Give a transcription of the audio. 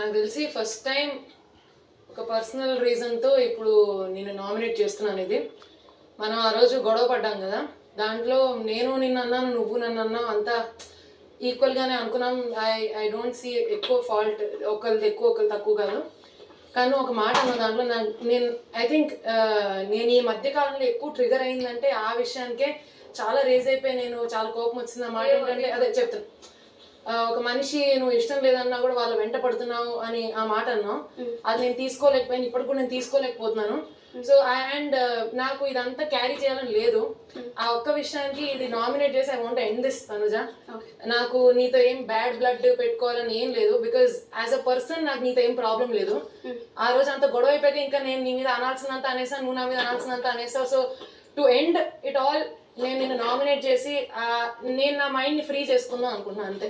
నాకు తెలిసి first time ఒక పర్సనల్ రీజన్తో ఇప్పుడు నేను నామినేట్ చేస్తున్నాను. ఇది మనం ఆ రోజు గొడవ పడ్డాం కదా, దాంట్లో నేను నిన్ను అన్నాను, నువ్వు నన్ను అన్నావు, అంతా ఈక్వల్గానే అనుకున్నాం. ఐ డోంట్ సీ ఎక్కువ ఫాల్ట్, ఒకరిది ఎక్కువ ఒకరు తక్కువ కాదు. కానీ ఒక మాట అన్న దాంట్లో నేను ఐ థింక్ నేను ఈ మధ్య కాలంలో ఎక్కువ ట్రిగర్ అయిందంటే ఆ విషయానికే చాలా రేజ్ అయిపోయి నేను చాలా కోపం వచ్చింది. ఆ మాట ఏంటంటే అదే చెప్తాను, ఒక మనిషి నువ్వు ఇష్టం లేదన్నా కూడా వాళ్ళు వెంట పడుతున్నావు అని ఆ మాట అన్నావు. అది నేను తీసుకోలేకపోయాను, ఇప్పటికి కూడా నేను తీసుకోలేకపోతున్నాను. సో అండ్ నాకు ఇదంతా క్యారీ చేయాలని లేదు. ఆ ఒక్క విషయానికి ఇది నామినేట్ చేసి I want end this Tanuja. నాకు నీతో ఏం బ్యాడ్ బ్లడ్ పెట్టుకోవాలని ఏం లేదు, బికాజ్ యాజ్ అ పర్సన్ నాకు నీతో ఏం ప్రాబ్లం లేదు. ఆ రోజు అంత గొడవ అయిపోయాక ఇంకా నేను నీ మీద అనాల్సినంత అనేసా, నువ్వు నా మీద అనాల్సినంత అనేసావు. So to end it all నేను నిన్ను నామినేట్ చేసి నేను నా మైండ్ని ఫ్రీ చేసుకుందాం అనుకుంటున్నాను, అంతే.